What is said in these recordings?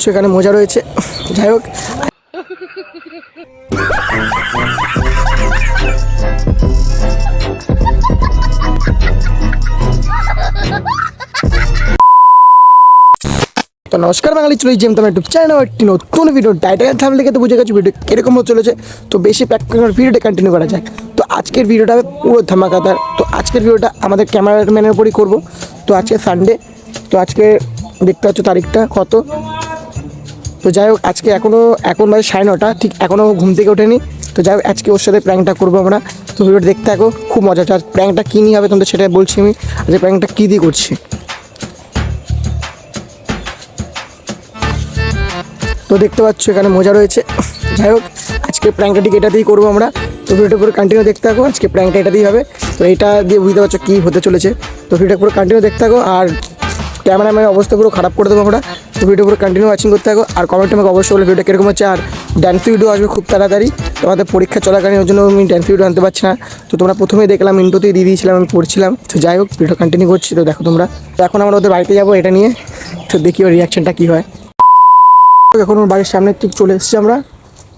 সেখানে মজা রয়েছে। যাই হোক, তো নমস্কার বাঙালি, চলে যাই তোমার ইউটিউব চ্যানেল একটি নতুন ভিডিও। টাইটেল থামলে দেখে তো বুঝে গেছো ভিডিও কিরকম হতে চলেছে। তো বেশি প্যাক করার ভিডিওটা কন্টিনিউ করা যায়। তো আজকের ভিডিওটা হবে পুরো ধামাকাদার। তো আজকের ভিডিওটা আমাদের ক্যামেরাম্যানের উপরই করবো। তো আজকে সানডে, তো আজকে দেখতে পাচ্ছ তারিখটা কত। তো যাই হোক, আজকে এখন বাজে 9:30, ঠিক এখনও ঘুম থেকে ওঠেনি। তো যাই হোক, আজকে ওর সাথে প্র্যাঙ্কটা করবো আমরা। তো ভিডিওটা দেখতে থাকো, খুব মজা হচ্ছে। আর প্র্যাঙ্কটা কী নিয়ে হবে তোমাদের সেটাই বলছি আমি। আজকে প্র্যাঙ্কটা কী দিয়ে করছি। তো দেখতে পাচ্ছ এখানে মজা রয়েছে। যাই হোক, আজকে প্র্যাঙ্কটা ঠিক এটা দিয়েই করবো আমরা। তো ভিডিওটা পুরো কন্টিনিউ দেখতে থাকো। আজকে প্র্যাঙ্কটা এটা দিয়েই হবে। তো এটা দিয়ে বুঝতে পারছো কী হতে চলেছে। তো ভিডিওটা পুরো কন্টিনিউ দেখতে থাকো। আর ক্যামেরাম্যানের অবস্থা পুরো খারাপ করে দেবো আমরা। তো ভিডিও পুরো কন্টিনিউ ওয়াচিং করতে থাকো। আর কমেন্টে আমাকে অবশ্যই বলে ভিডিওটা কীরকম হচ্ছে। আর ড্যান্স ভিডিও আসবে খুব তাড়াতাড়ি। তোমাদের পরীক্ষা চলাকালীন, ওই জন্য আমি ড্যান্স ভিডিও আনতে পারছি না। তো তোমরা প্রথমেই দেখলাম ইন্ট্রোতেই দিয়ে দিয়েছিলাম, আমি পড়ছিলাম। তো যাই হোক, ভিডিও কন্টিনিউ করছি। তো দেখো তোমরা। তো এখন আমরা ওদের বাড়িতে যাবো এটা নিয়ে। তো দেখি ওর রিয়াকশনটা কী হয়। এখন ওর বাড়ির সামনে ঠিক চলে এসেছি আমরা।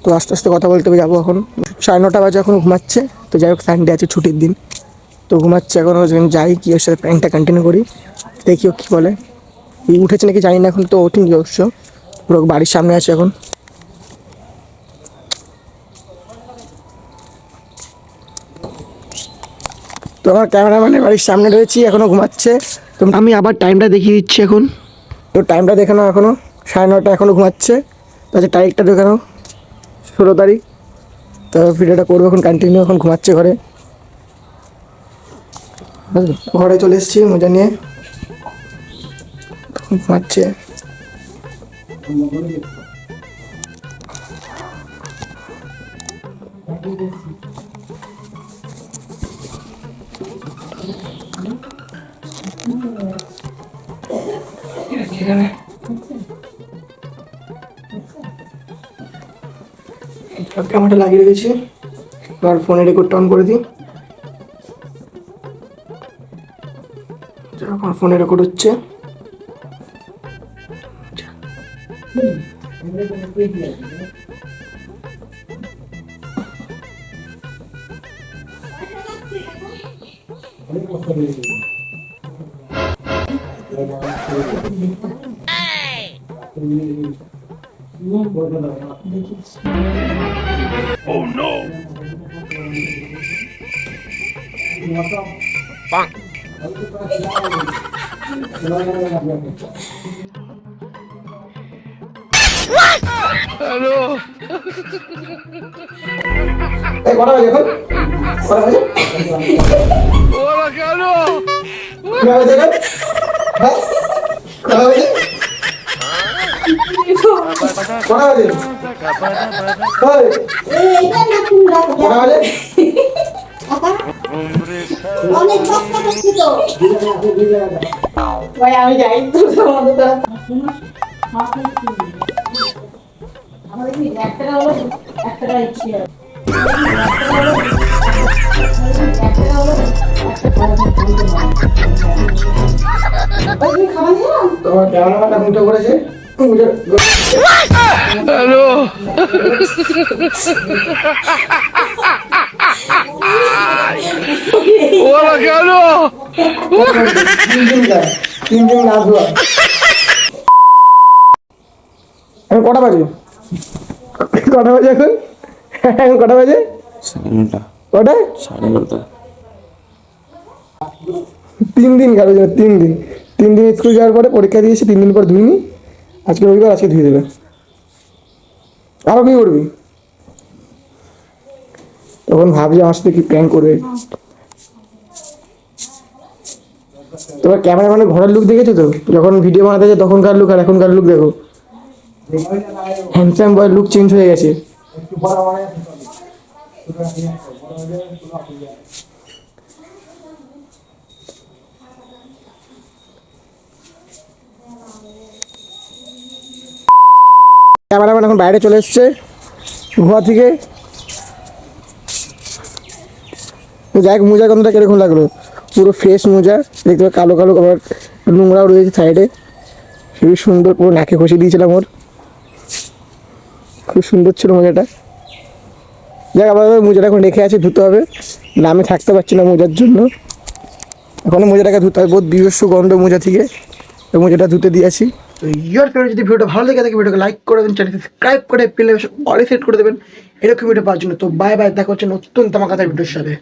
তো আস্তে আস্তে কথা বলতে যাবো। এখন 9:30 বাজে, এখন ঘুমাচ্ছে। তো যাই হোক, সানডে আছে, ছুটির দিন। তো ঘুমাচ্ছে এখন। যাই কি ওর সাথে প্র্যাঙ্কটা কন্টিনিউ করি, দেখি ও কী বলে। উঠেছে নাকি জানি না, এখন তো ওঠেনি অবশ্য। পুরো বাড়ির সামনে আছে এখন। তো আমার ক্যামেরাম্যানের বাড়ির সামনে রয়েছি, এখনও ঘুমাচ্ছে। তো আমি আবার টাইমটা দেখিয়ে দিচ্ছি এখন। তো টাইমটা দেখে নাও, এখনও 9:30, এখনও ঘুমাচ্ছে। তাহলে তারিখটা দেখে নাও, 16 তারিখ। তো ভিডিওটা করবো এখন কন্টিনিউ। এখন ঘুমাচ্ছে ঘরে। ঘরে চলে এসেছি মজা নিয়ে, ঘুমাচ্ছে। ক্যামেরাটা লাগিয়ে রেখেছি। আর ফোনে রেকর্ডটা অন করে দিই। আমার ফোনে রেকর্ড হচ্ছে। Oh no! Bang! Hello! Hey, what are you doing? What are you doing? Hola, Carlos! ¿Qué vas a hacer? ¿Eh? ¿Qué vas a hacer? ¿What are you doing? অনেক কষ্ট করছি তো ভাই, আমি যাই তো আমাদের কি একটা হলো, একটা ইচ্ছে তোমার ক্যামেরাটা মুঠো করেছে। হ্যালো, ওরা কেন 3 দিন না ধোয়া। এখন কটা বাজে? কটা বাজে এখন? এখন কটা বাজে? 9:30। কটা? 9:30। 3 দিন গেল। 3 দিন স্কুল যাওয়ার পরে পরীক্ষা দিয়েছি। 3 দিন পর ধুইনি। আজকে রবিবার, আজকে ধুয়ে দেবে। আরো কি করবি? তখন ভাবছি আমার সাথে কি প্র্যাঙ্ক করবে। তোমার ক্যামেরাম্যানের ঘরের লুক দেখেছো তো? যখন ভিডিও বানাতে যায় তখনকার লুক আর এখনকার লুক দেখো। হ্যান্ডসাম বয়ের লুক চেঞ্জ হয়ে গেছে। ক্যামেরাম্যান এখন বাইরে চলে এসছে ঘর থেকে। তো যাই হোক মোজা গন্ধটা কিরকম লাগলো, পুরো ফ্রেশ মোজা, দেখতে পাবে কালো কালো আবার নোংরাও রয়েছে সাইডে, খুবই সুন্দর, পুরো নাকে ঘষে দিয়েছিলাম ওর, খুব সুন্দর ছিল মোজাটা। যাক আবার মোজাটা এখন রেখে আছে, ধুতে হবে, না আমি থাকতে পারছি না মোজার জন্য, এখন মোজাটাকে ধুতে হবে, বহুত বিভৎস গন্ধ মোজা থেকে, তো মোজাটা ধুতে দিয়েছি। তো ইয়ার ফেভারিট যদি ভিডিওটা ভালো লেগে থাকে ভিডিওকে লাইক করে দেবেন, চ্যানেলকে সাবস্ক্রাইব করে পেলে অলে সেট করে দেবেন এরকম ভিডিও পাওয়ার জন্য। তো বাই বাই, দেখা হচ্ছে নতুন তামাকাতার ভিডিওর সাথে।